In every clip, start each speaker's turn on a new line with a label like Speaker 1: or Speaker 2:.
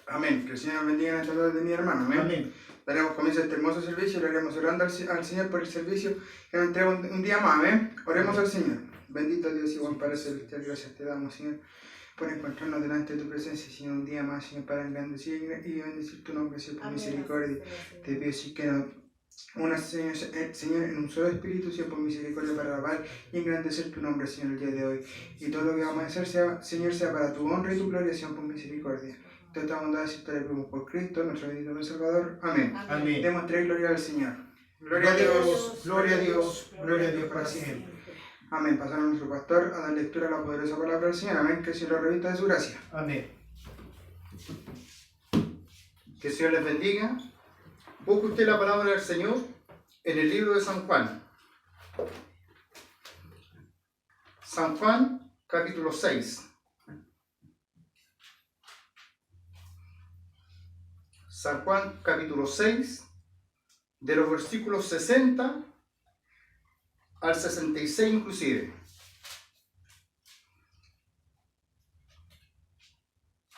Speaker 1: Amén. Que el Señor bendiga en esta tarde de mi hermano. Amén.
Speaker 2: Amén.
Speaker 1: Daremos comienzo a este hermoso servicio y le haremos orando al Señor por el servicio que nos entrega un día más. Amén. Oremos al Señor. Bendito Dios y buen Padre Celestial, gracias te damos, Señor, por encontrarnos delante de tu presencia, Señor, un día más, Señor, para engrandecer y bendecir tu nombre, Señor, por misericordia. Te pido, Señor, que nos unas, Señor, en un solo espíritu, Señor, por misericordia, para alabar y engrandecer tu nombre, Señor, el día de hoy. Y todo lo que vamos a hacer, Señor, sea para tu honra y tu gloria, Señor, por misericordia. Toda esta bondad y te la pedimos por Cristo, nuestro bendito Salvador. Amén.
Speaker 2: Amén.
Speaker 1: Demos tres gloria al Señor. Gloria a Dios, gloria a Dios, gloria a Dios para siempre. Amén. Pasamos a nuestro pastor a dar lectura a la poderosa palabra del Señor. Amén. Que el Señor lo revista de su gracia.
Speaker 2: Amén.
Speaker 3: Que el Señor les bendiga. Busque usted la palabra del Señor en el libro de San Juan. San Juan, capítulo 6. San Juan, capítulo 6, de los versículos 60 al 66 inclusive.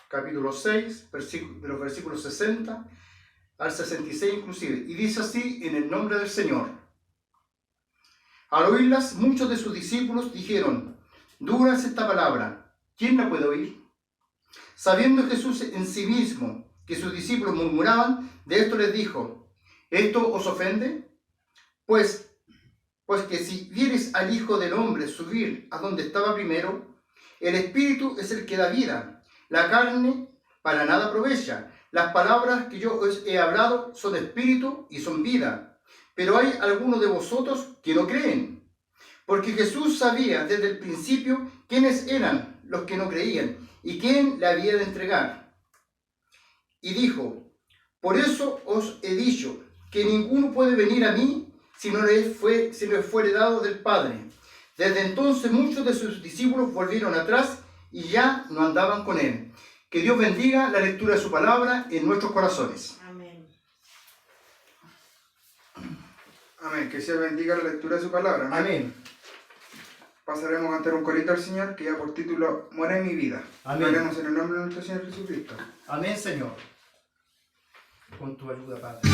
Speaker 3: Capítulo 6, de los versículos 60 al 66 inclusive. Y dice así en el nombre del Señor. Al oírlas, muchos de sus discípulos dijeron: dura es esta palabra, ¿quién la puede oír? Sabiendo Jesús en sí mismo que sus discípulos murmuraban, de esto les dijo: ¿esto os ofende? Pues que si vieres al Hijo del Hombre subir a donde estaba primero, el Espíritu es el que da vida, la carne para nada aprovecha. Las palabras que yo os he hablado son espíritu y son vida. Pero hay algunos de vosotros que no creen. Porque Jesús sabía desde el principio quiénes eran los que no creían y quién le había de entregar. Y dijo: por eso os he dicho que ninguno puede venir a mí si no le fuere dado del Padre. Desde entonces muchos de sus discípulos volvieron atrás y ya no andaban con él. Que Dios bendiga la lectura de su palabra en nuestros corazones.
Speaker 4: Amén.
Speaker 1: Amén. Que el Señor bendiga la lectura de su palabra. Amén.
Speaker 3: Amén.
Speaker 1: Pasaremos a cantar un corito al Señor que ya por título Muere en mi vida.
Speaker 3: Amén.
Speaker 1: Oremos en el nombre de nuestro Señor Jesucristo.
Speaker 3: Amén, Señor. Con tu ayuda, Padre.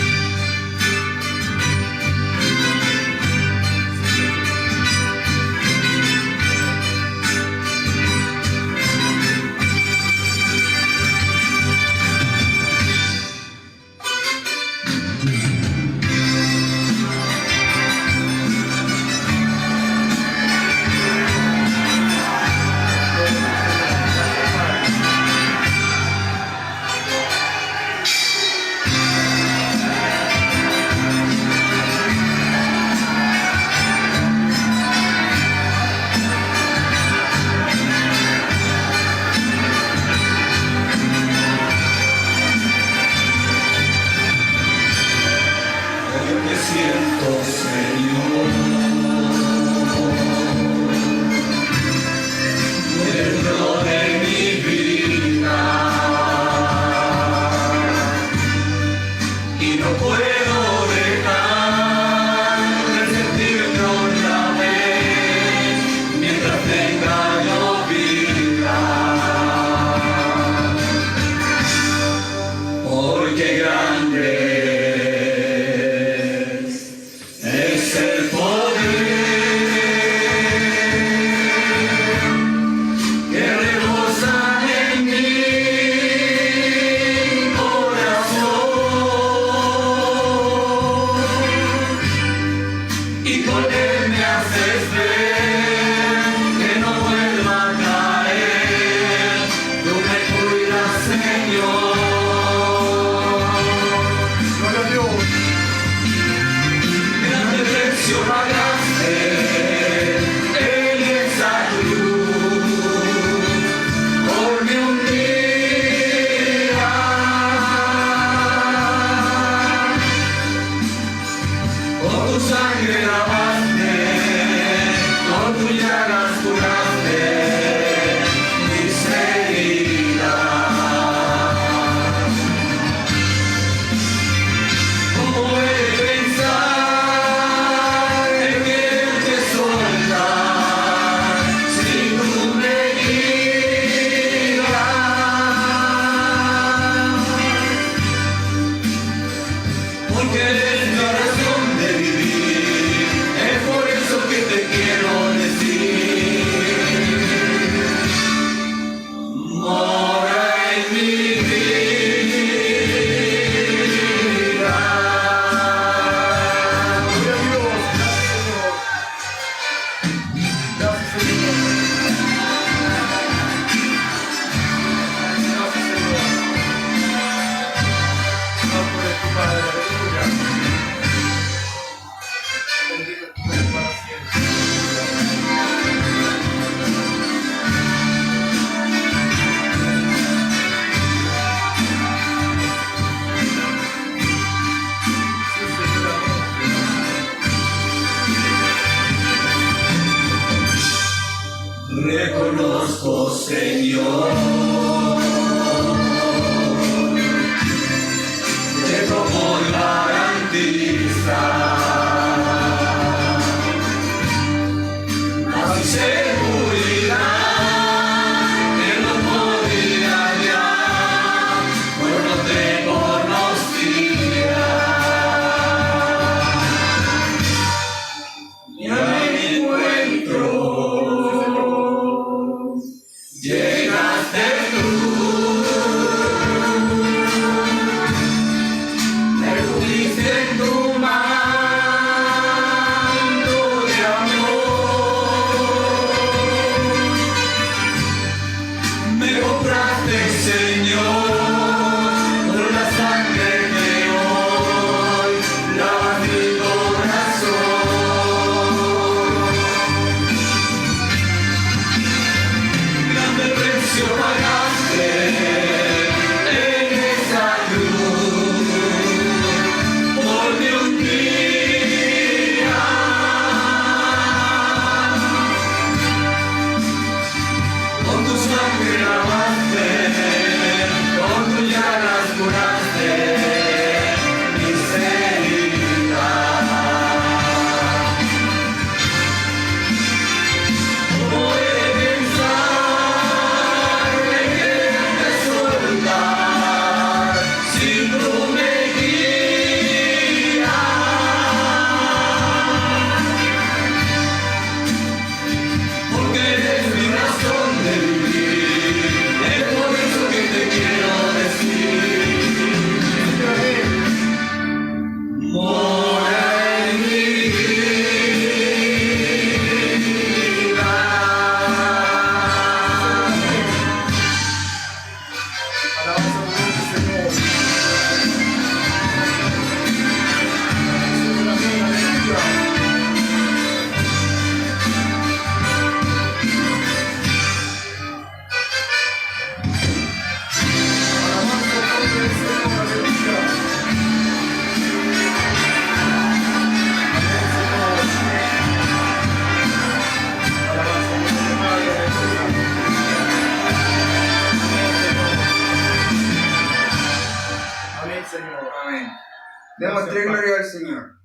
Speaker 1: Demos
Speaker 2: Gracias,
Speaker 1: tres
Speaker 2: Padre.
Speaker 1: glorias al Señor.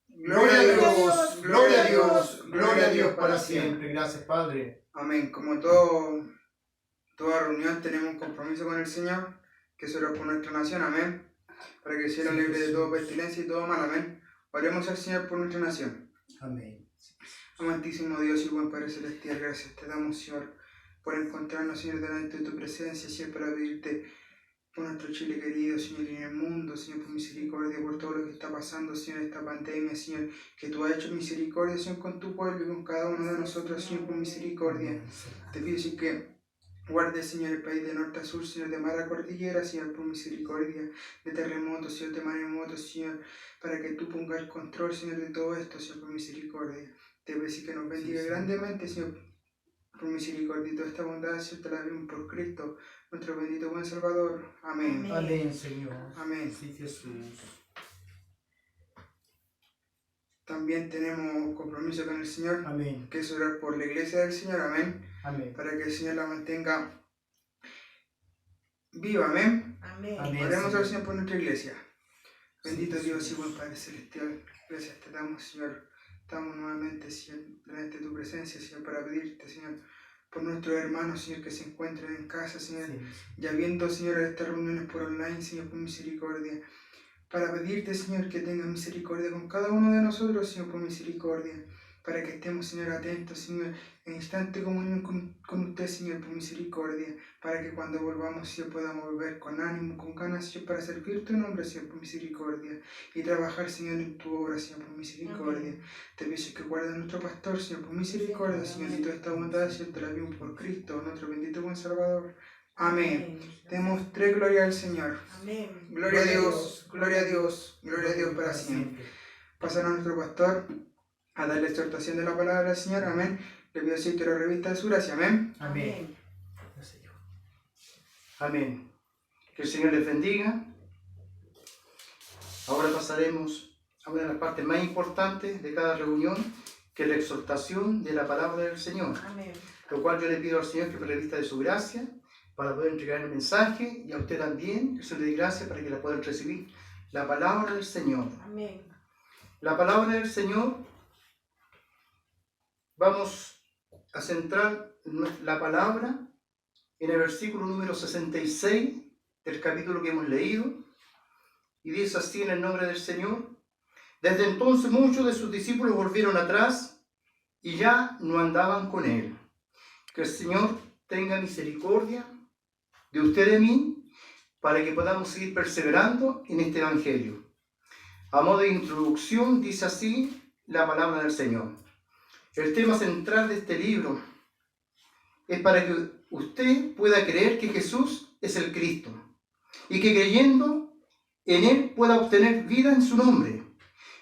Speaker 3: Gloria a Dios, gloria a Dios, gloria a Dios para siempre.
Speaker 2: Gracias, Padre.
Speaker 1: Amén. Como toda reunión tenemos un compromiso con el Señor, que es orar por nuestra nación, amén. Para que el cielo
Speaker 2: Sí,
Speaker 1: libre de
Speaker 2: Jesús.
Speaker 1: toda pestilencia y todo mal, amén. Oremos al Señor por nuestra nación.
Speaker 2: Amén.
Speaker 1: Amantísimo Dios y buen Padre Celestial, gracias te damos, Señor, por encontrarnos, Señor, delante de tu presencia, Señor, para pedirte por nuestro Chile querido, Señor, y en el mundo, Señor, por misericordia, por todo lo que está pasando, Señor, esta pandemia, Señor, que tú has hecho misericordia, Señor, con tu pueblo y con cada uno de nosotros, Señor, por misericordia. Te pido, Señor, que guarde, Señor, el país de norte a sur, Señor, de mar a cordillera, Señor, por misericordia, de terremotos, Señor, de maremotos, Señor, para que tú pongas el control, Señor, de todo esto, Señor, por misericordia. Te pido, Señor, que nos bendiga grandemente, Señor, por misericordia y toda esta bondad, Señor, te la pedimos por Cristo, nuestro bendito buen Salvador. Amén.
Speaker 2: Amén, Señor.
Speaker 1: Amén.
Speaker 2: Sí, Jesús.
Speaker 1: También tenemos compromiso con el Señor,
Speaker 2: Amén.
Speaker 1: que es orar por la iglesia del Señor, amén,
Speaker 2: Amén.
Speaker 1: para que el Señor la mantenga viva, amén.
Speaker 4: Amén.
Speaker 2: Amén.
Speaker 1: Oremos al Señor por nuestra iglesia. Bendito Dios y buen Padre Celestial, gracias te damos, Señor. Estamos nuevamente, Señor, delante de tu presencia, Señor, para pedirte, Señor, por nuestros hermanos, Señor, que se encuentran en casa, Señor,
Speaker 2: Sí.
Speaker 1: ya viendo, Señor, estas reuniones por online, Señor, por misericordia, para pedirte, Señor, que tengas misericordia con cada uno de nosotros, Señor, por misericordia, para que estemos, Señor, atentos, Señor, en instante comunión con usted, Señor, por misericordia, para que cuando volvamos, Señor, podamos volver con ánimo, con ganas, Señor, para servir tu nombre, Señor, por misericordia, y trabajar, Señor, en tu obra, Señor, por misericordia.
Speaker 4: Amén.
Speaker 1: Te pido que guarde a nuestro pastor, Señor, por misericordia, Señor, y toda esta bondad, Señor, te la pido por Cristo, nuestro bendito buen Salvador. Amén. Demos tres glorias al Señor.
Speaker 4: Amén.
Speaker 1: Gloria a Dios, gloria a Dios, gloria a Dios para siempre. Pasar a nuestro pastor a darle exhortación de la palabra del Señor, amén. Le pido así que lo revista de su gracia, amén.
Speaker 4: Amén.
Speaker 2: Señor.
Speaker 3: Amén. Que el Señor les bendiga. Ahora pasaremos a una de las partes más importantes de cada reunión, que es la exhortación de la palabra del Señor.
Speaker 4: Amén.
Speaker 3: Lo cual yo le pido al Señor que me revista de su gracia para poder entregar el mensaje, y a usted también, que se le dé gracia para que la puedan recibir. La palabra del Señor.
Speaker 4: Amén.
Speaker 3: La palabra del Señor, vamos a centrar la palabra en el versículo número 66 del capítulo que hemos leído, y dice así en el nombre del Señor: desde entonces muchos de sus discípulos volvieron atrás y ya no andaban con él. Que el Señor tenga misericordia de usted y de mí, para que podamos seguir perseverando en este evangelio. A modo de introducción, dice así la palabra del Señor. El tema central de este libro es para que usted pueda creer que Jesús es el Cristo, y que creyendo en Él pueda obtener vida en su nombre.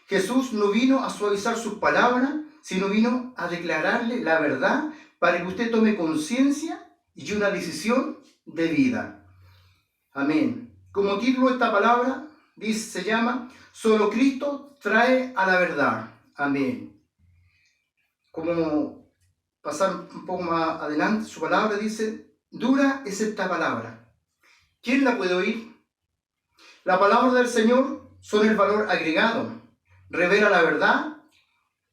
Speaker 3: Jesús no vino a suavizar sus palabras, sino vino a declararle la verdad para que usted tome conciencia y una decisión de vida. Amén. Como título, esta palabra se llama Solo Cristo trae a la verdad. Amén. Como pasar un poco más adelante, su palabra dice: dura es esta palabra. ¿Quién la puede oír? La palabra del Señor son el valor agregado, revela la verdad,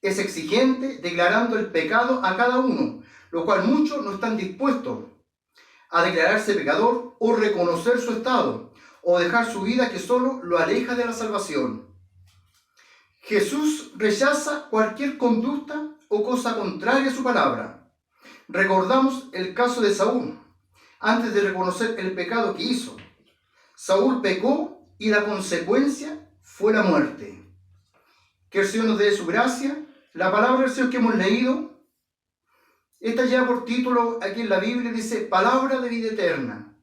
Speaker 3: es exigente, declarando el pecado a cada uno, lo cual muchos no están dispuestos a declararse pecador o reconocer su estado, o dejar su vida que solo lo aleja de la salvación. Jesús rechaza cualquier conducta o cosa contraria a su palabra. Recordamos el caso de Saúl, antes de reconocer el pecado que hizo. Saúl pecó y la consecuencia fue la muerte. Que el Señor nos dé su gracia. La palabra del Señor que hemos leído, esta lleva por título aquí en la Biblia, dice palabra de vida eterna.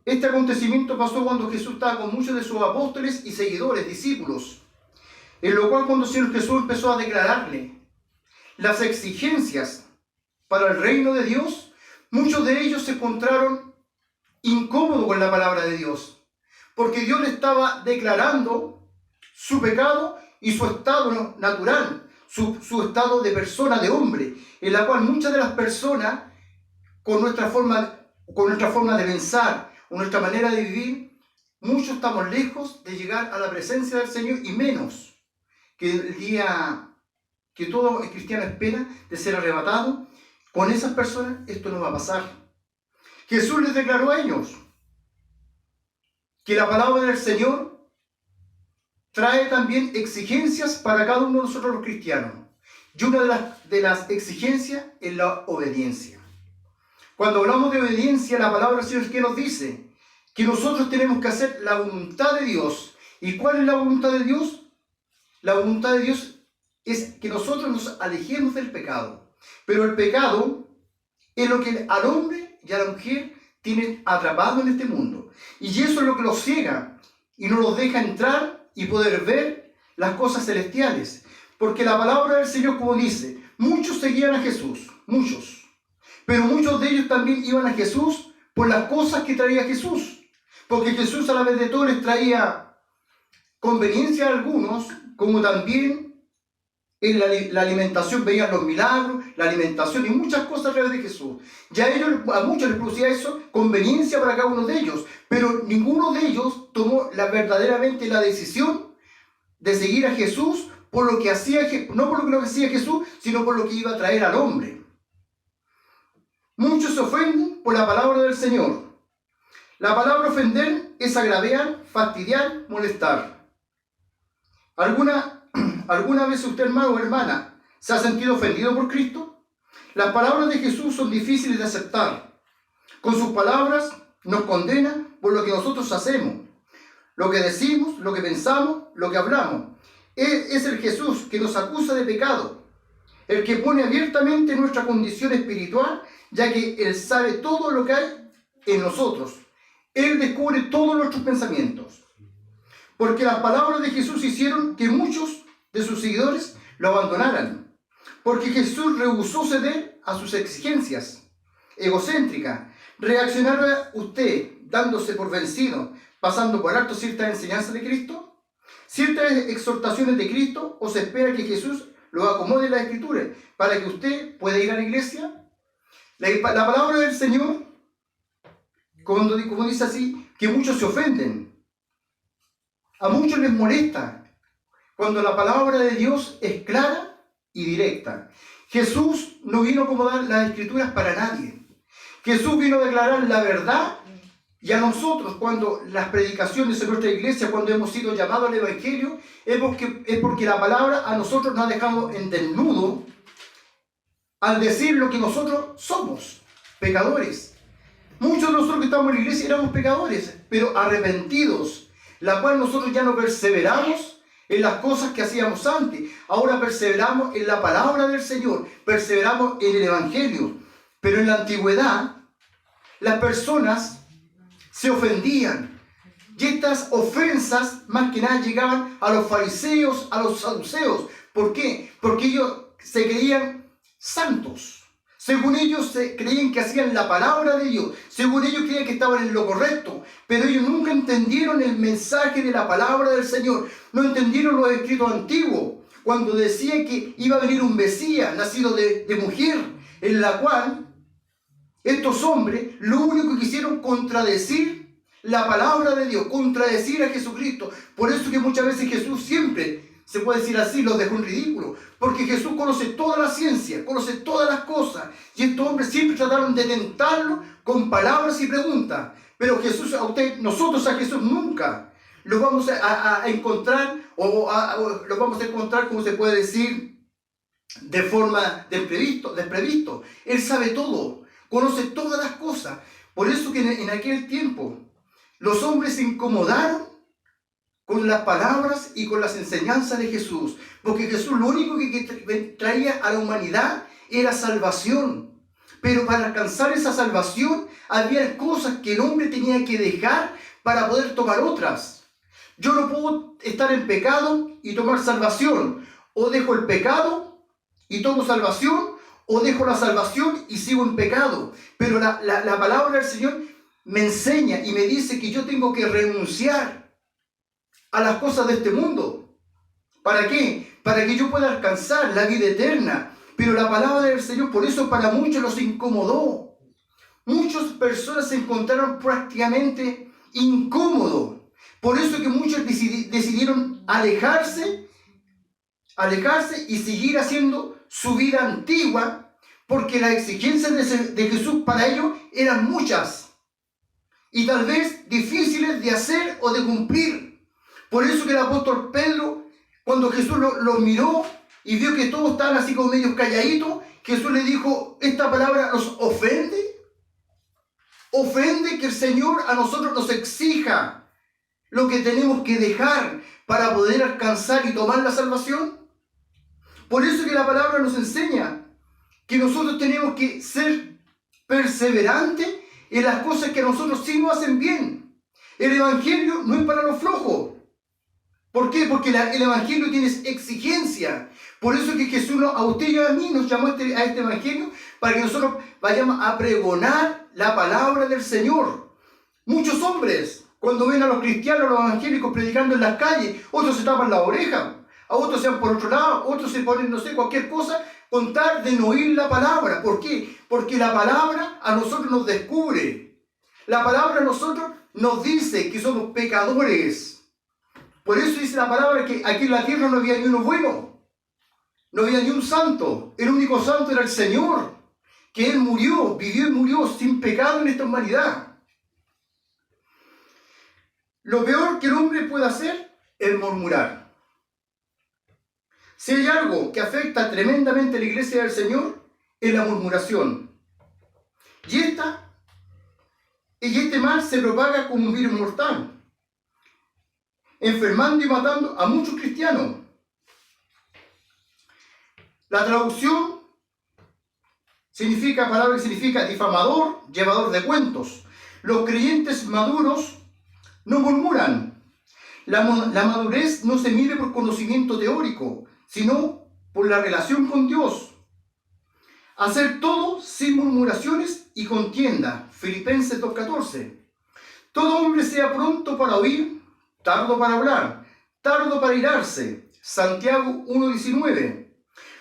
Speaker 3: Este acontecimiento pasó cuando Jesús estaba con muchos de sus apóstoles y seguidores, discípulos, en lo cual cuando el Señor Jesús empezó a declararle las exigencias para el reino de Dios, muchos de ellos se encontraron incómodos con la palabra de Dios, porque Dios le estaba declarando su pecado y su estado natural, su estado de persona, de hombre, en la cual muchas de las personas, con nuestra forma de pensar, o nuestra manera de vivir, muchos estamos lejos de llegar a la presencia del Señor y menos que el día que todo cristiano espera de ser arrebatado. Con esas personas esto no va a pasar. Jesús les declaró a ellos que la palabra del Señor trae también exigencias para cada uno de nosotros los cristianos. Y una de las exigencias es la obediencia. Cuando hablamos de obediencia, la palabra del Señor, ¿qué nos dice? Que nosotros tenemos que hacer la voluntad de Dios. ¿Y cuál es la voluntad de Dios? La voluntad de Dios es que nosotros nos alejemos del pecado. Pero el pecado es lo que al hombre y a la mujer tienen atrapado en este mundo. Y eso es lo que los ciega y no los deja entrar y poder ver las cosas celestiales. Porque la palabra del Señor, como dice, muchos seguían a Jesús, muchos. Pero muchos de ellos también iban a Jesús por las cosas que traía Jesús. Porque Jesús a la vez de todo les traía conveniencia a algunos, como también en la alimentación veían los milagros, la alimentación y muchas cosas a través de Jesús. Ya a muchos les producía eso conveniencia para cada uno de ellos, pero ninguno de ellos tomó verdaderamente la decisión de seguir a Jesús por lo que hacía, no por lo que hacía Jesús, sino por lo que iba a traer al hombre. Muchos se ofenden por la palabra del Señor. La palabra ofender es agraviar, fastidiar, molestar. ¿Alguna vez usted, hermano o hermana, se ha sentido ofendido por Cristo? Las palabras de Jesús son difíciles de aceptar. Con sus palabras nos condena por lo que nosotros hacemos, lo que decimos, lo que pensamos, lo que hablamos. Es el Jesús que nos acusa de pecado, el que pone abiertamente nuestra condición espiritual, ya que Él sabe todo lo que hay en nosotros. Él descubre todos nuestros pensamientos. Porque las palabras de Jesús hicieron que muchos de sus seguidores lo abandonaran. Porque Jesús rehusó ceder a sus exigencias egocéntricas. ¿Reaccionará usted dándose por vencido, pasando por alto ciertas enseñanzas de Cristo? ¿Ciertas exhortaciones de Cristo? ¿O se espera que Jesús lo acomode en las Escrituras para que usted pueda ir a la iglesia? La palabra del Señor, como dice así, que muchos se ofenden. A muchos les molesta cuando la palabra de Dios es clara y directa. Jesús no vino a acomodar las Escrituras para nadie. Jesús vino a declarar la verdad, y a nosotros, cuando las predicaciones en nuestra iglesia, cuando hemos sido llamados al Evangelio, es porque la palabra a nosotros nos ha dejado en desnudo al decir lo que nosotros somos, pecadores. Muchos de nosotros que estamos en la iglesia éramos pecadores, pero arrepentidos, la cual nosotros ya no perseveramos en las cosas que hacíamos antes. Ahora perseveramos en la palabra del Señor, perseveramos en el Evangelio. Pero en la antigüedad, las personas se ofendían. Y estas ofensas, más que nada, llegaban a los fariseos, a los saduceos. ¿Por qué? Porque ellos se creían santos. Según ellos se creían que hacían la palabra de Dios. Según ellos creían que estaban en lo correcto. Pero ellos nunca entendieron el mensaje de la palabra del Señor. No entendieron los escritos antiguos. Cuando decía que iba a venir un Mesías nacido de mujer, en la cual estos hombres lo único que hicieron contradecir la palabra de Dios, contradecir a Jesucristo. Por eso que muchas veces Jesús siempre, se puede decir así, los dejó en ridículo. Porque Jesús conoce toda la ciencia, conoce todas las cosas. Y estos hombres siempre trataron de tentarlo con palabras y preguntas. Pero nosotros a Jesús nunca lo vamos a encontrar, lo vamos a encontrar, como se puede decir, de forma desprevisto. Él sabe todo, conoce todas las cosas. Por eso que en aquel tiempo los hombres se incomodaron con las palabras y con las enseñanzas de Jesús, porque Jesús lo único que traía a la humanidad era salvación. Pero para alcanzar esa salvación había cosas que el hombre tenía que dejar para poder tomar otras. Yo no puedo estar en pecado y tomar salvación. O dejo el pecado y tomo salvación, o dejo la salvación y sigo en pecado. Pero la palabra del Señor me enseña y me dice que yo tengo que renunciar a las cosas de este mundo. ¿Para qué? Para que yo pueda alcanzar la vida eterna. Pero la palabra del Señor, por eso para muchos los incomodó. Muchas personas se encontraron prácticamente incómodos. Por eso que muchos decidieron alejarse y seguir haciendo su vida antigua, porque las exigencias de Jesús para ellos eran muchas y tal vez difíciles de hacer o de cumplir. Por eso que el apóstol Pedro, cuando Jesús lo miró y vio que todos estaban así como medios calladitos, Jesús le dijo, esta palabra los ofende. Ofende que el Señor a nosotros nos exija lo que tenemos que dejar para poder alcanzar y tomar la salvación. Por eso que la palabra nos enseña que nosotros tenemos que ser perseverantes en las cosas que a nosotros sí nos hacen bien. El Evangelio no es para los flojos. ¿Por qué? Porque el Evangelio tiene exigencia. Por eso que Jesús a usted y a mí nos llamó a este Evangelio para que nosotros vayamos a pregonar la palabra del Señor. Muchos hombres, cuando ven a los cristianos, a los evangélicos predicando en las calles, otros se tapan la oreja, a otros se van por otro lado, otros se ponen, no sé, cualquier cosa, con tal de no oír la palabra. ¿Por qué? Porque la palabra a nosotros nos descubre. La palabra a nosotros nos dice que somos pecadores. Por eso dice la palabra que aquí en la tierra no había ni uno bueno, no había ni un santo. El único santo era el Señor, que Él murió, vivió y murió sin pecado en esta humanidad. Lo peor que el hombre puede hacer es murmurar. Si hay algo que afecta tremendamente a la iglesia del Señor, es la murmuración. Y este mal se propaga como un virus mortal, enfermando y matando a muchos cristianos. La traducción palabra que significa difamador, llevador de cuentos. Los creyentes maduros no murmuran. La madurez no se mide por conocimiento teórico, sino por la relación con Dios. Hacer todo sin murmuraciones y contienda. Filipenses 2:14. Todo hombre sea pronto para oír, tardo para hablar, tardo para irarse. Santiago 1:19.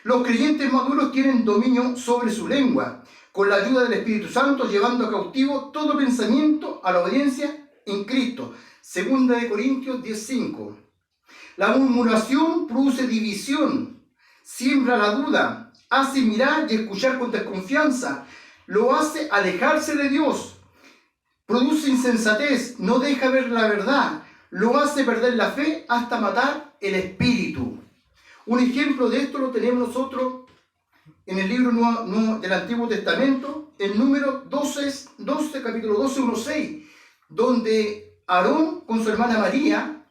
Speaker 3: Los creyentes maduros tienen dominio sobre su lengua, con la ayuda del Espíritu Santo, llevando cautivo todo pensamiento a la obediencia en Cristo. 2 Corintios 10:5. La murmuración produce división, siembra la duda, hace mirar y escuchar con desconfianza, lo hace alejarse de Dios, produce insensatez, no deja ver la verdad, lo hace perder la fe hasta matar el espíritu. Un ejemplo de esto lo tenemos nosotros en el libro del Antiguo Testamento, en número 12, capítulo 12, 1:6, donde Aarón con su hermana María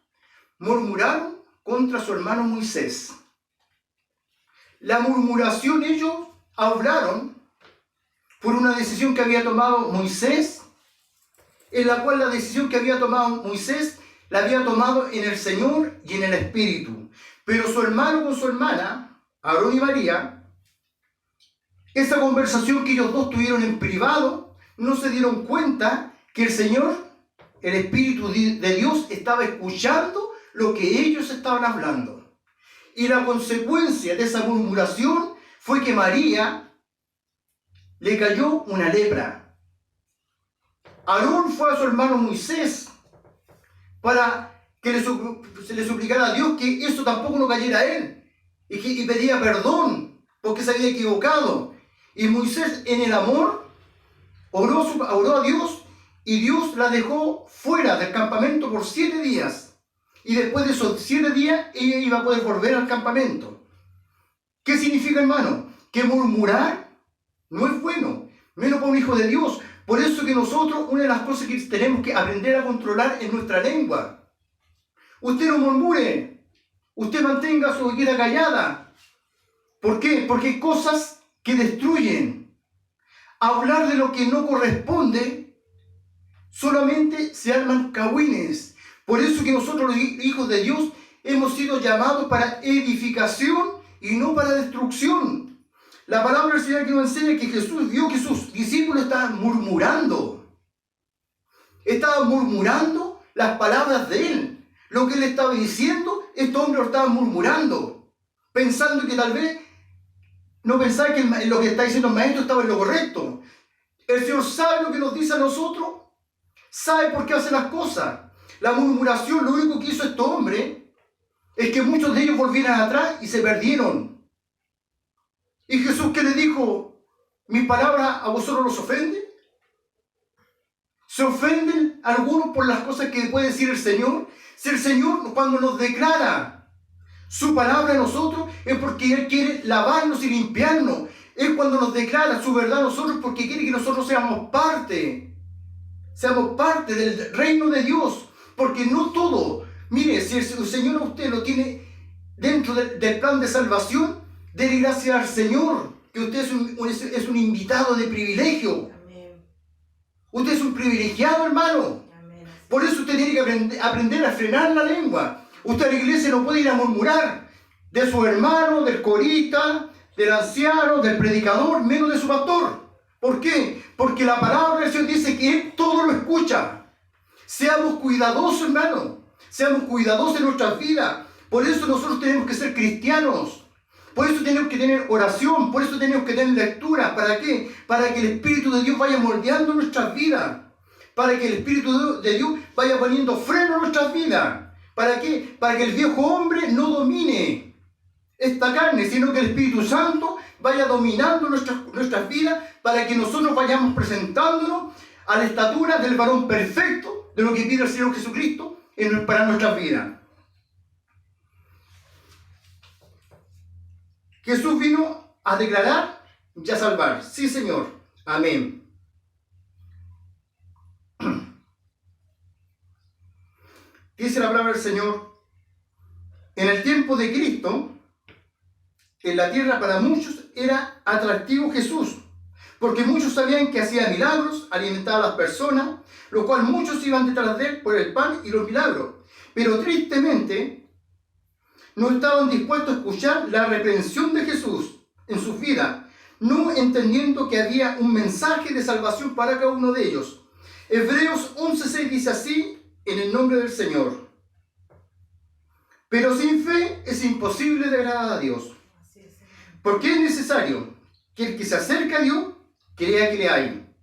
Speaker 3: murmuraron contra su hermano Moisés. La murmuración, ellos hablaron por una decisión que había tomado Moisés, en la cual la decisión que había tomado Moisés la había tomado en el Señor y en el Espíritu. Pero su hermano con su hermana, Aarón y María, esa conversación que ellos dos tuvieron en privado, no se dieron cuenta que el Señor, el Espíritu de Dios, estaba escuchando lo que ellos estaban hablando. Y la consecuencia de esa murmuración fue que María le cayó una lepra. Aarón fue a su hermano Moisés para que se le suplicara a Dios que eso tampoco no cayera a él, y pedía perdón porque se había equivocado. Y Moisés, en el amor, oró a Dios, y Dios la dejó fuera del campamento por 7 días. Y después de esos 7 días ella iba a poder volver al campamento. ¿Qué significa, hermano? Que murmurar no es bueno, menos para un hijo de Dios. Por eso que nosotros, una de las cosas que tenemos que aprender a controlar es nuestra lengua. Usted no murmure, usted mantenga su boquita callada. ¿Por qué? Porque hay cosas que destruyen. Hablar de lo que no corresponde, solamente se arman cagüines. Por eso que nosotros los hijos de Dios hemos sido llamados para edificación y no para destrucción. La palabra del Señor que nos enseña que Jesús vio que sus discípulos estaban murmurando. Estaban murmurando las palabras de Él. Lo que Él estaba diciendo, estos hombres lo estaban murmurando, pensando que tal vez no pensaba que lo que está diciendo el maestro estaba en lo correcto. El Señor sabe lo que nos dice a nosotros, sabe por qué hace las cosas. La murmuración, lo único que hizo este hombre es que muchos de ellos volvieran atrás y se perdieron. ¿Y Jesús qué le dijo? ¿Mis palabras a vosotros los ofenden? ¿Se ofenden algunos por las cosas que puede decir el Señor? Si el Señor, cuando nos declara su palabra a nosotros, es porque Él quiere lavarnos y limpiarnos. Es cuando nos declara su verdad a nosotros porque quiere que nosotros seamos parte del reino de Dios. Porque no todo, mire, si el Señor a usted lo tiene dentro del plan de salvación, dele gracias al Señor, que usted es un invitado de privilegio.
Speaker 4: Amén.
Speaker 3: Usted es un privilegiado, hermano.
Speaker 4: Amén.
Speaker 3: Por eso usted tiene que aprender a frenar la lengua. Usted a la iglesia no puede ir a murmurar de su hermano, del corista, del anciano, del predicador, menos de su pastor. ¿Por qué? Porque la palabra del Señor dice que Él todo lo escucha. Seamos cuidadosos, hermano. Seamos cuidadosos en nuestras vidas. Por eso nosotros tenemos que ser cristianos. Por eso tenemos que tener oración. Por eso tenemos que tener lectura. ¿Para qué? Para que el Espíritu de Dios vaya moldeando nuestras vidas. Para que el Espíritu de Dios vaya poniendo freno a nuestras vidas. ¿Para qué? Para que el viejo hombre no domine esta carne, sino que el Espíritu Santo vaya dominando nuestras vidas, para que nosotros vayamos presentándonos a la estatura del varón perfecto, de lo que pide el Señor Jesucristo para nuestras vidas. Jesús vino a declarar y a salvar. Sí, Señor. Amén. Dice la palabra del Señor: en el tiempo de Cristo, en la tierra para muchos era atractivo Jesús, porque muchos sabían que hacía milagros, alimentaba a las personas, lo cual muchos iban detrás de él por el pan y los milagros. Pero tristemente no estaban dispuestos a escuchar la reprensión de Jesús en sus vidas, no entendiendo que había un mensaje de salvación para cada uno de ellos. Hebreos 11:6 dice así, en el nombre del Señor: pero sin fe es imposible de agradar a Dios, porque es necesario que el que se acerca a Dios crea que le hay,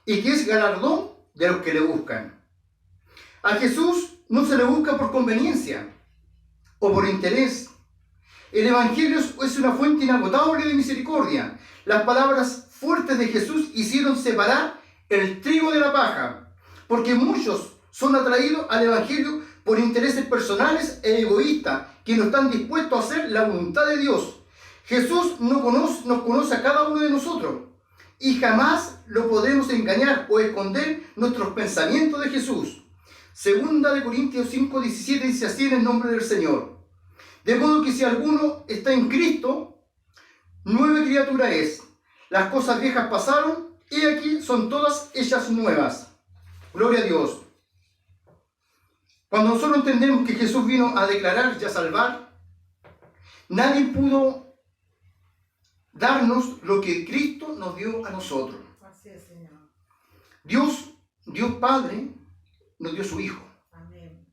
Speaker 3: y que es galardón de los que le buscan. A Jesús no se le busca por conveniencia o por interés. El Evangelio es una fuente inagotable de misericordia. Las palabras fuertes de Jesús hicieron separar el trigo de la paja, porque muchos son atraídos al Evangelio por intereses personales e egoístas, que no están dispuestos a hacer la voluntad de Dios. Jesús nos conoce a cada uno de nosotros, y jamás lo podremos engañar o esconder nuestros pensamientos de Jesús. Segunda de Corintios 5:17 dice así, en el nombre del Señor: de modo que si alguno está en Cristo, nueva criatura es. Las cosas viejas pasaron, y aquí son todas ellas nuevas. Gloria a Dios. Cuando nosotros entendemos que Jesús vino a declarar y a salvar, nadie pudo darnos lo que Cristo nos dio a nosotros.
Speaker 4: Así es, Señor.
Speaker 3: Dios Padre nos dio su Hijo.
Speaker 4: Amén.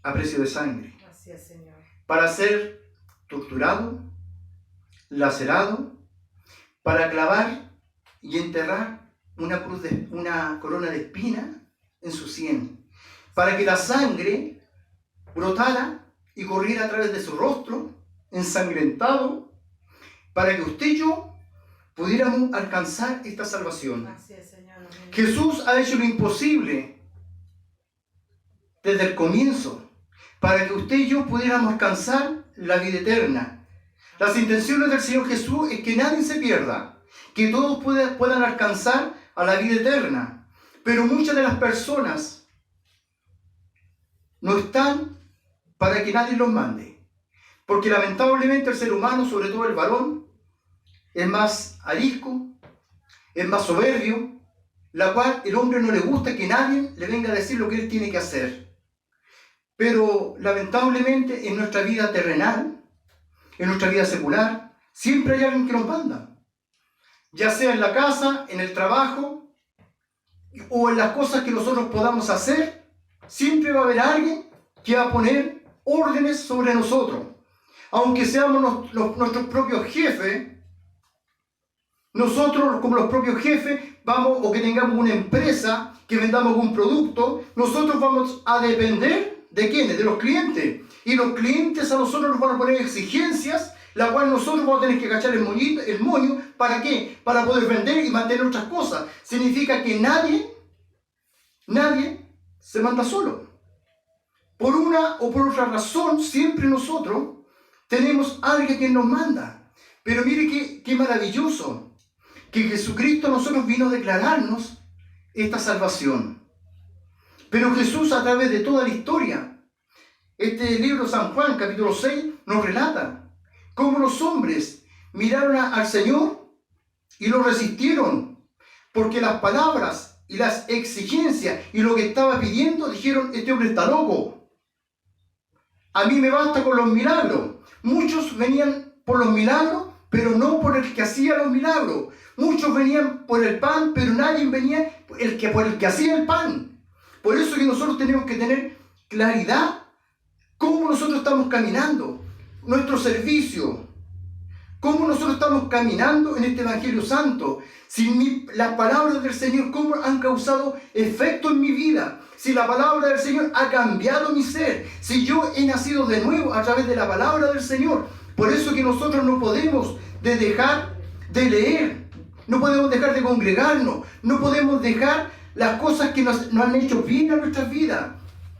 Speaker 3: A precio de sangre,
Speaker 4: Así es, Señor.
Speaker 3: para ser torturado, lacerado, para clavar y enterrar una corona de espina en su sien, para que la sangre brotara y corriera a través de su rostro ensangrentado, para que usted y yo pudiéramos alcanzar esta salvación.
Speaker 4: Así es, Señor. Amén.
Speaker 3: Jesús ha hecho lo imposible desde el comienzo para que usted y yo pudiéramos alcanzar la vida eterna. Las intenciones del Señor Jesús es que nadie se pierda, que todos puedan alcanzar a la vida eterna. Pero muchas de las personas no están para que nadie los mande, porque lamentablemente el ser humano, sobre todo el varón, es más arisco, es más soberbio, la cual el hombre no le gusta que nadie le venga a decir lo que él tiene que hacer. Pero lamentablemente en nuestra vida terrenal, en nuestra vida secular, siempre hay alguien que nos manda, ya sea en la casa, en el trabajo o en las cosas que nosotros podamos hacer. Siempre va a haber alguien que va a poner órdenes sobre nosotros. Aunque seamos nuestros propios jefes, nosotros como los propios jefes vamos, o que tengamos una empresa, que vendamos un producto, nosotros vamos a depender ¿de quiénes? De los clientes. Y los clientes a nosotros nos van a poner exigencias, la cual nosotros vamos a tener que cachar el moño. ¿Para qué? Para poder vender y mantener otras cosas. Significa que nadie se manda solo. Por una o por otra razón, siempre nosotros tenemos a alguien que nos manda. Pero mire qué maravilloso, que Jesucristo a nosotros vino a declararnos esta salvación. Pero Jesús, a través de toda la historia, este libro de San Juan, capítulo 6, nos relata cómo los hombres miraron al Señor y lo resistieron, porque las palabras y las exigencias y lo que estaba pidiendo, dijeron: este hombre está loco. A mí me basta con los milagros. Muchos venían por los milagros, pero no por el que hacía los milagros. Muchos venían por el pan, pero nadie venía por el que hacía el pan. Por eso que nosotros tenemos que tener claridad cómo nosotros estamos caminando, nuestro servicio, cómo nosotros estamos caminando en este Evangelio Santo. Si las palabras del Señor, cómo han causado efecto en mi vida. Si la palabra del Señor ha cambiado mi ser. Si yo he nacido de nuevo a través de la palabra del Señor. Por eso que nosotros no podemos dejar de leer. No podemos dejar de congregarnos. No podemos dejar las cosas que nos han hecho bien a nuestras vidas.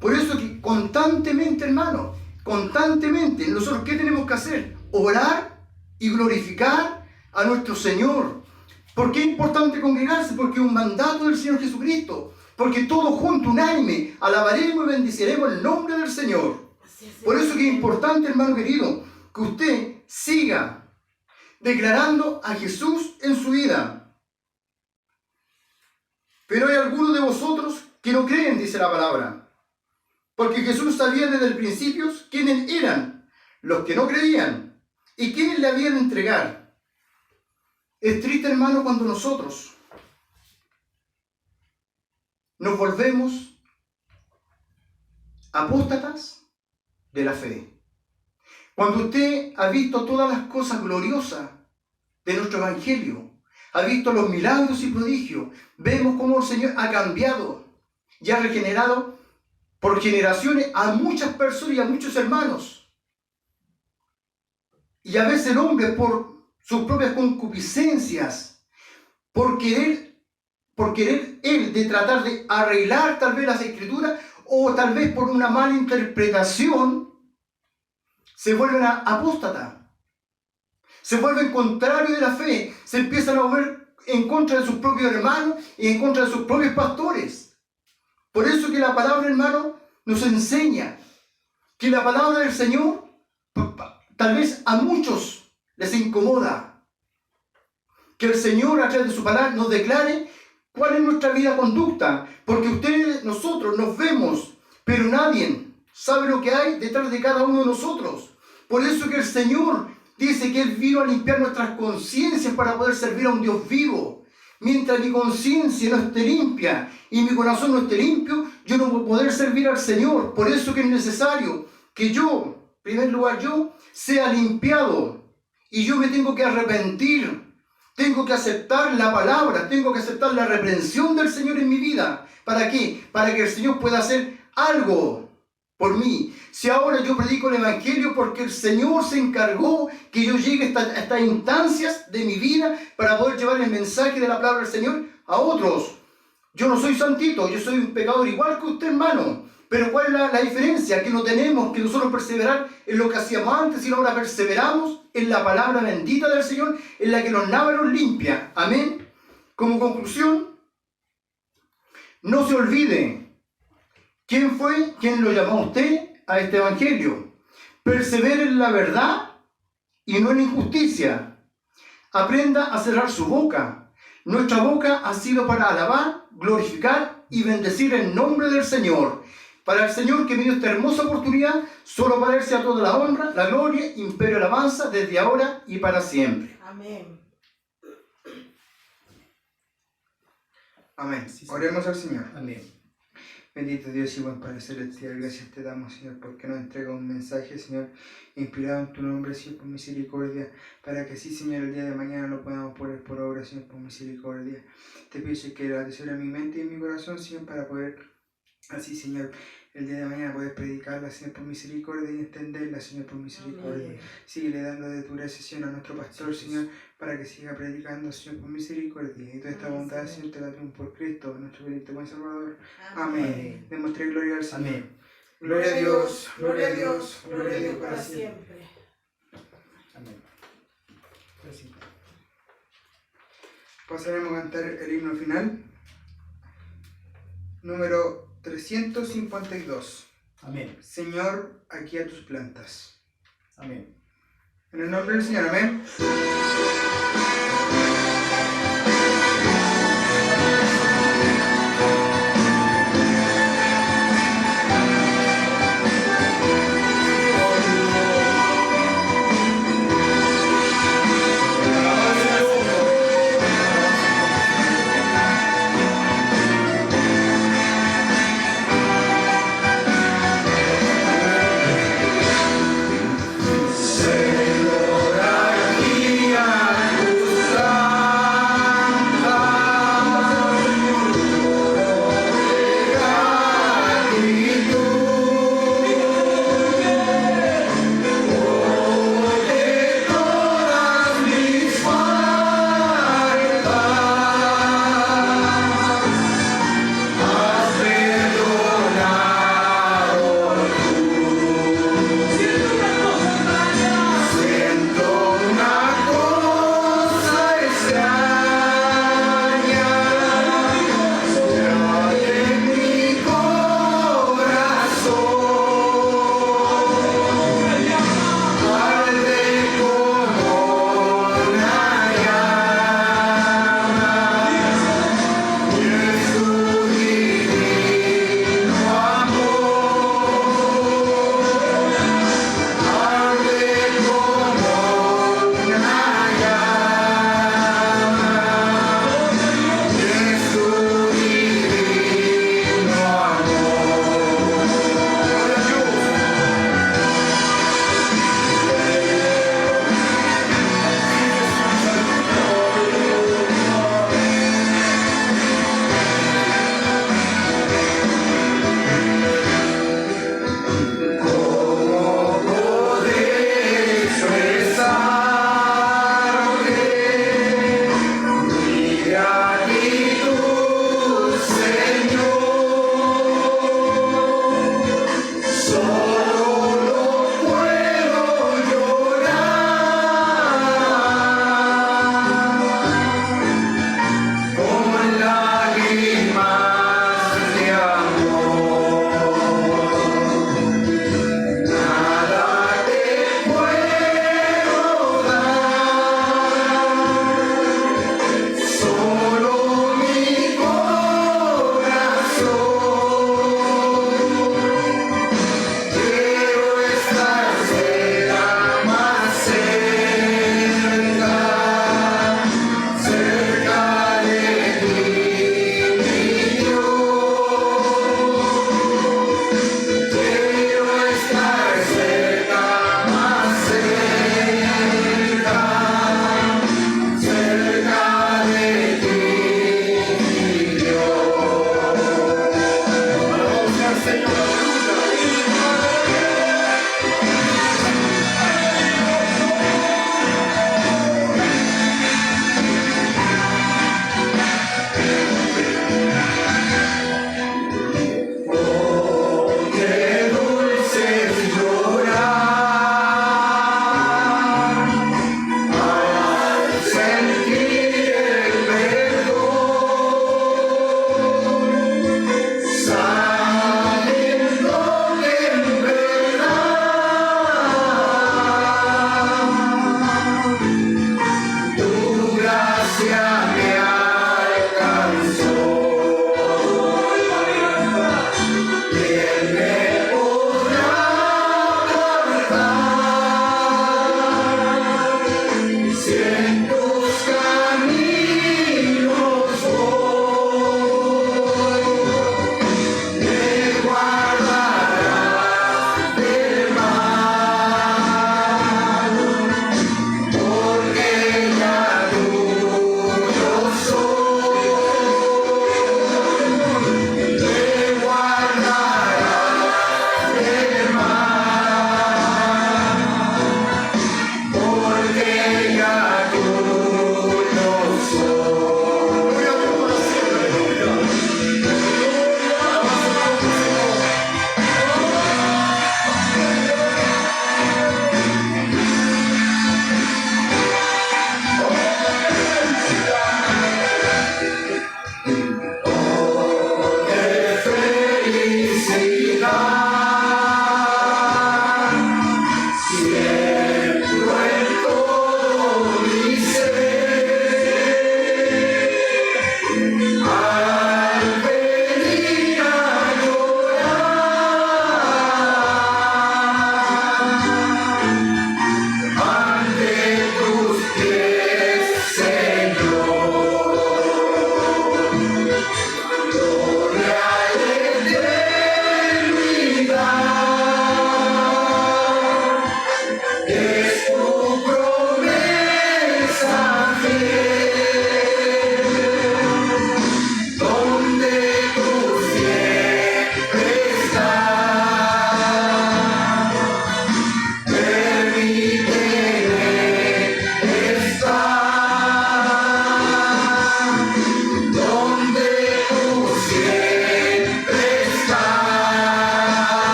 Speaker 3: Por eso que constantemente, hermano, constantemente, nosotros ¿qué tenemos que hacer? Orar y glorificar a nuestro Señor. ¿Por qué es importante congregarse? Porque es un mandato del Señor Jesucristo. Porque todos juntos, unánime, alabaremos y bendeciremos el nombre del Señor. Por eso que es importante, hermano querido, que usted siga declarando a Jesús en su vida. Pero hay algunos de vosotros que no creen, dice la palabra. Porque Jesús sabía desde el principio quiénes eran los que no creían y quiénes le habían de entregar. Es triste, hermano, cuando nosotros nos volvemos apóstatas de la fe. Cuando usted ha visto todas las cosas gloriosas de nuestro Evangelio, ha visto los milagros y prodigios, vemos cómo el Señor ha cambiado y ha regenerado por generaciones a muchas personas y a muchos hermanos. Y a veces el hombre, por sus propias concupiscencias, por querer él de tratar de arreglar tal vez las escrituras, o tal vez por una mala interpretación, se vuelven apóstatas, se vuelven contrarios de la fe, se empiezan a mover en contra de sus propios hermanos y en contra de sus propios pastores. Por eso que la palabra, hermano, nos enseña que la palabra del Señor tal vez a muchos les incomoda. Que el Señor a través de su palabra nos declare cuál es nuestra vida conducta. Porque nosotros nos vemos, pero nadie sabe lo que hay detrás de cada uno de nosotros. Por eso que el Señor dice que Él vino a limpiar nuestras conciencias para poder servir a un Dios vivo. Mientras mi conciencia no esté limpia y mi corazón no esté limpio, yo no voy a poder servir al Señor. Por eso que es necesario que yo, en primer lugar, yo sea limpiado. Y yo me tengo que arrepentir. Tengo que aceptar la palabra. Tengo que aceptar la reprensión del Señor en mi vida. ¿Para qué? Para que el Señor pueda hacer algo por mí. Si ahora yo predico el Evangelio, porque el Señor se encargó que yo llegue a estas instancias de mi vida para poder llevar el mensaje de la palabra del Señor a otros. Yo no soy santito, yo soy un pecador igual que usted, hermano. Pero ¿cuál es la diferencia? Que no tenemos que nosotros perseverar en lo que hacíamos antes, sino ahora perseveramos en la palabra bendita del Señor, en la que nos lava y nos limpia. Amén. Como conclusión, no se olvide quién fue quien lo llamó a usted a este Evangelio. Persevere en la verdad y no en injusticia. Aprenda a cerrar su boca. Nuestra boca ha sido para alabar, glorificar y bendecir el nombre del Señor. Para el Señor que me dio esta hermosa oportunidad, solo para Él sea toda la honra, la gloria, imperio y alabanza, desde ahora y para siempre.
Speaker 4: Amén.
Speaker 1: Amén.
Speaker 2: Sí, sí.
Speaker 1: Oremos al Señor.
Speaker 2: Amén.
Speaker 1: Bendito Dios y buen Padre Celestial, gracias te damos, Señor, porque nos entrega un mensaje, Señor, inspirado en tu nombre, Señor, por misericordia, para que así, Señor, el día de mañana lo podamos poner por obra, Señor, por misericordia. Te pido, Señor, que la deseo en mi mente y en mi corazón, Señor, para poder, así, Señor, el día de mañana poder predicarla, Señor, por misericordia y entenderla, Señor, por misericordia.
Speaker 4: Amén.
Speaker 1: Sigue dando de tu gracia, Señor, a nuestro pastor, Señor, para que siga predicando, Señor, por misericordia. Y toda esta
Speaker 4: Amén,
Speaker 1: bondad,
Speaker 4: Señor.
Speaker 1: Señor, te la pedimos por Cristo, nuestro bendito buen Salvador.
Speaker 4: Amén.
Speaker 1: Amén. Demostré gloria al Señor.
Speaker 3: Amén.
Speaker 1: Gloria a Dios,
Speaker 4: gloria a Dios, gloria a Dios para siempre.
Speaker 3: Amén.
Speaker 2: Así.
Speaker 1: Pasaremos a cantar el himno final. Número 352.
Speaker 3: Amén.
Speaker 1: Señor, aquí a tus plantas.
Speaker 3: Amén.
Speaker 1: En el nombre del Señor, amén.
Speaker 5: Señor, aquí a tus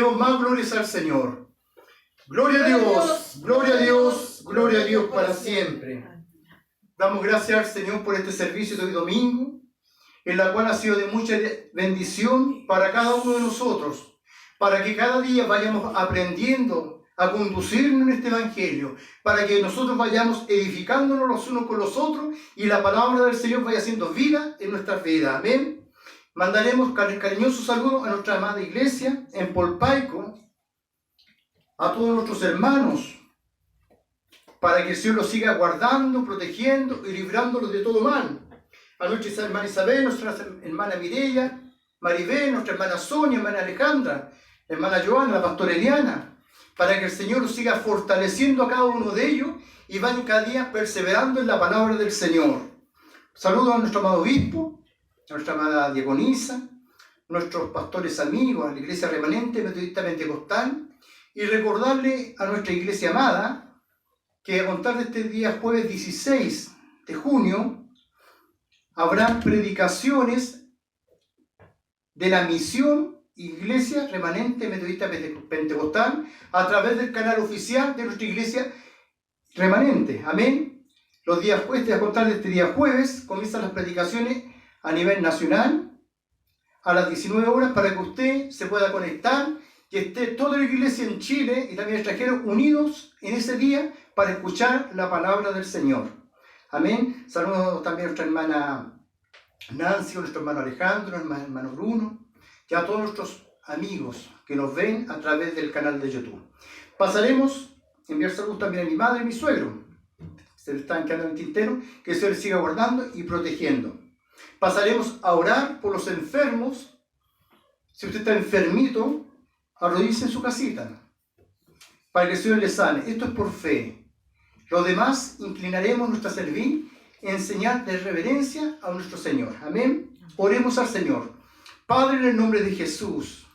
Speaker 3: Demos más glorias al Señor. Gloria a Dios, gloria a Dios, gloria a Dios para siempre. Damos gracias al Señor por este servicio de hoy domingo, en la cual ha sido de mucha bendición para cada uno de nosotros, para que cada día vayamos aprendiendo a conducirnos en este Evangelio, para que nosotros vayamos edificándonos los unos con los otros y la palabra del Señor vaya haciendo vida en nuestras vidas. Amén. Mandaremos cariñosos saludos a nuestra amada iglesia en Polpaico, a todos nuestros hermanos, para que el Señor los siga guardando, protegiendo y librándolos de todo mal. A nuestra hermana Isabel, nuestra hermana Mireya, Maribel, nuestra hermana Sonia, hermana Alejandra, hermana Joana, la pastora Eliana, para que el Señor los siga fortaleciendo a cada uno de ellos y vayan cada día perseverando en la palabra del Señor. Saludos a nuestro amado obispo, a nuestra amada diaconisa, nuestros pastores amigos, a la iglesia remanente metodista pentecostal, y recordarle a nuestra iglesia amada que a contar de este día jueves 16 de junio habrá predicaciones de la misión Iglesia Remanente Metodista Pentecostal a través del canal oficial de nuestra iglesia remanente. Amén. Los días jueves, a contar de este día jueves, comienzan las predicaciones a nivel nacional a las 19 horas para que usted se pueda conectar y esté toda la iglesia en Chile y también extranjeros unidos en ese día para escuchar la palabra del Señor. Amén. Saludos también a nuestra hermana Nancy, a nuestro hermano Alejandro, a nuestro hermano Bruno y a todos nuestros amigos que nos ven a través del canal de YouTube. Pasaremos a enviar saludos también a mi madre y mi suegro. Se le están quedando en el tintero, que el Señor les siga guardando y protegiendo. Pasaremos a orar por los enfermos. Si usted está enfermito, arrodíllese en su casita para que el Señor le sane. Esto es por fe. Lo demás inclinaremos nuestra cerviz en señal de reverencia a nuestro Señor. Amén. Oremos al Señor. Padre, en el nombre de Jesús,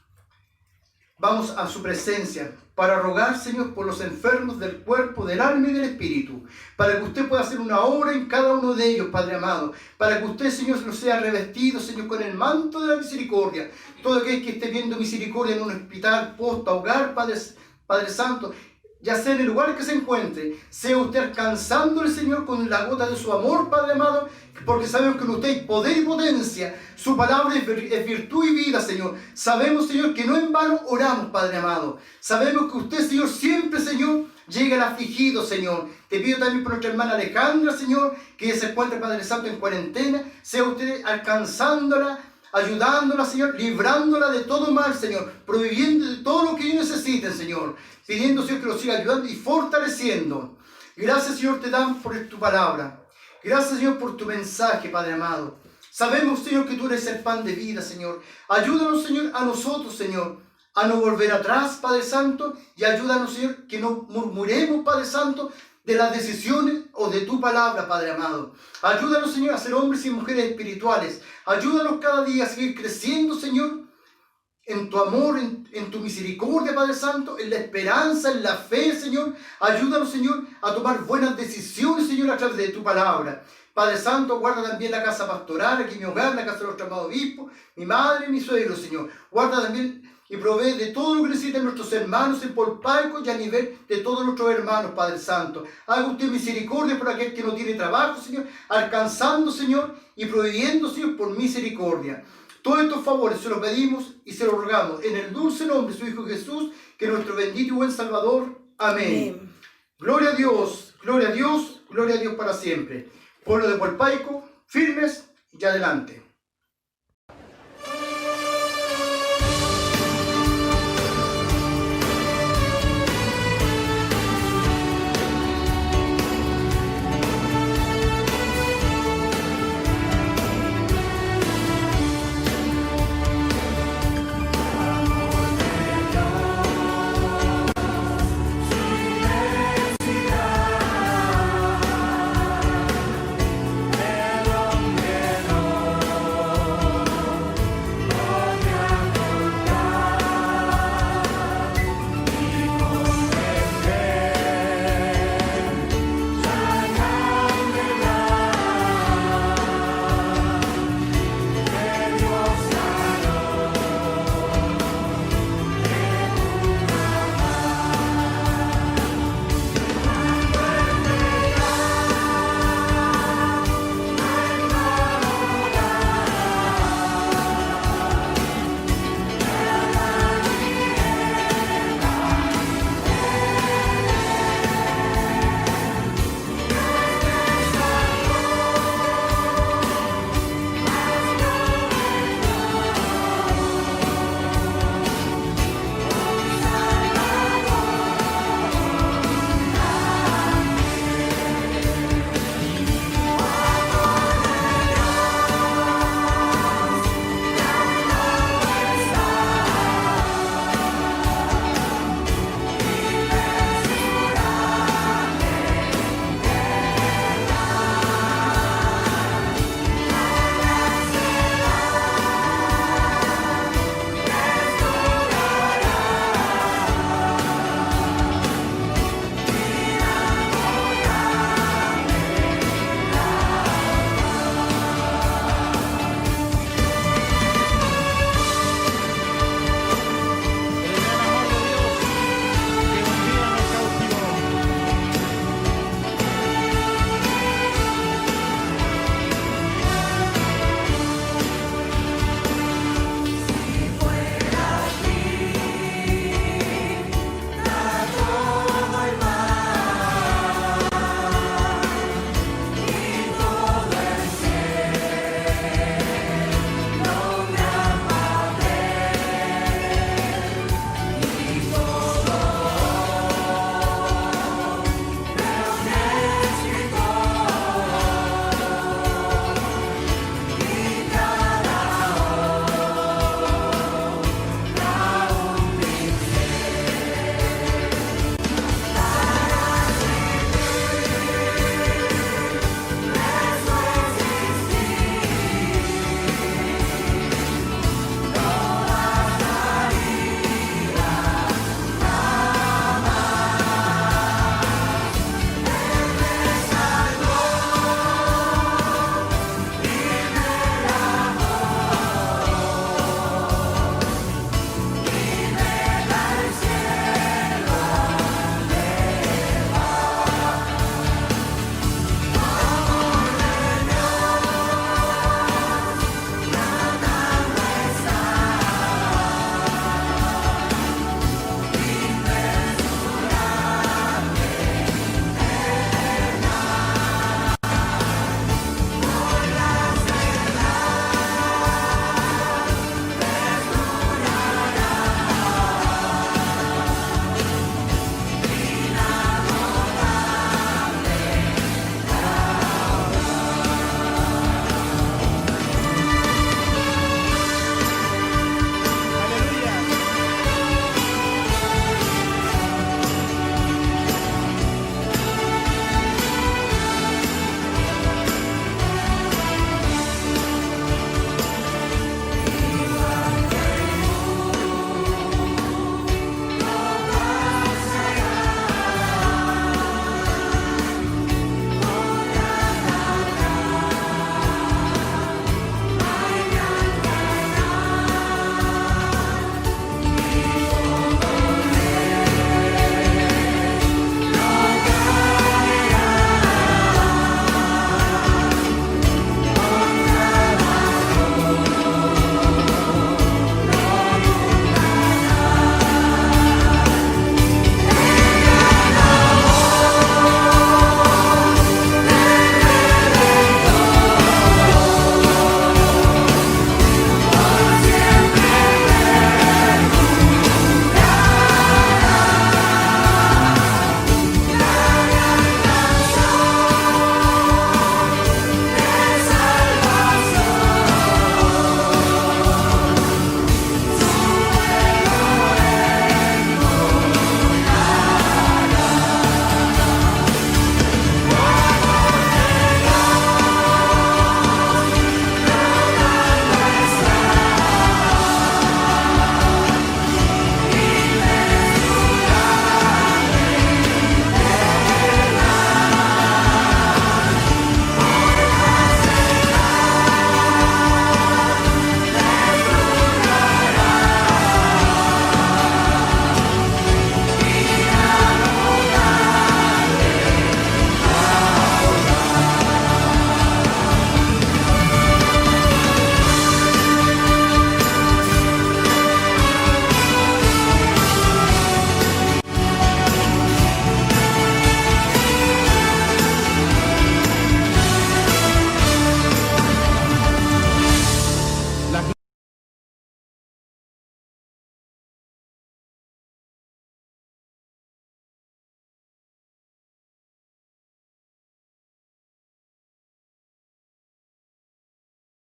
Speaker 3: vamos a su presencia para rogar, Señor, por los enfermos del cuerpo, del alma y del espíritu, para que usted pueda hacer una obra en cada uno de ellos, Padre amado, para que usted, Señor, los sea revestido, Señor, con el manto de la misericordia. Todo aquel que esté viendo misericordia en un hospital, posta, hogar, Padre Santo, ya sea en el lugar que se encuentre, sea usted alcanzándole, Señor, con la gota de su amor, Padre amado, porque sabemos que en usted hay poder y potencia. Su palabra es virtud y vida, Señor. Sabemos, Señor, que no en vano oramos, Padre amado. Sabemos que usted, Señor, siempre, Señor, llega al afligido, Señor. Te pido también por nuestra hermana Alejandra, Señor, que se encuentra, Padre Santo, en cuarentena. Sea usted alcanzándola, ayudándola, Señor, librándola de todo mal, Señor, proveyendo de todo lo que ellos necesiten, Señor, pidiendo, Señor, que los siga ayudando y fortaleciendo. Gracias, Señor, te damos por tu palabra. Gracias, Señor, por tu mensaje, Padre amado. Sabemos, Señor, que tú eres el pan de vida, Señor. Ayúdanos, Señor, a nosotros, Señor, a no volver atrás, Padre Santo, y ayúdanos, Señor, que no murmuremos, Padre Santo, de las decisiones o de tu palabra, Padre amado. Ayúdanos, Señor, a ser hombres y mujeres espirituales. Ayúdanos cada día a seguir creciendo, Señor, en tu amor, en tu misericordia, Padre Santo, en la esperanza, en la fe, Señor. Ayúdanos, Señor, a tomar buenas decisiones, Señor, a través de tu palabra. Padre Santo, guarda también la casa pastoral, aquí mi hogar, la casa de nuestro amado obispo, mi madre y mi suegro, Señor. Guarda también y provee de todo lo que necesitan nuestros hermanos en Polpaico y a nivel de todos nuestros hermanos, Padre Santo. Haga usted misericordia por aquel que no tiene trabajo, Señor, alcanzando, Señor, y proveyendo, Señor, por misericordia. Todos estos favores se los pedimos y se los rogamos en el dulce nombre de su Hijo Jesús, que es nuestro bendito y buen Salvador. Amén. Amén. Gloria a Dios, gloria a Dios, gloria a Dios para siempre. Pueblo de Polpaico, firmes y adelante.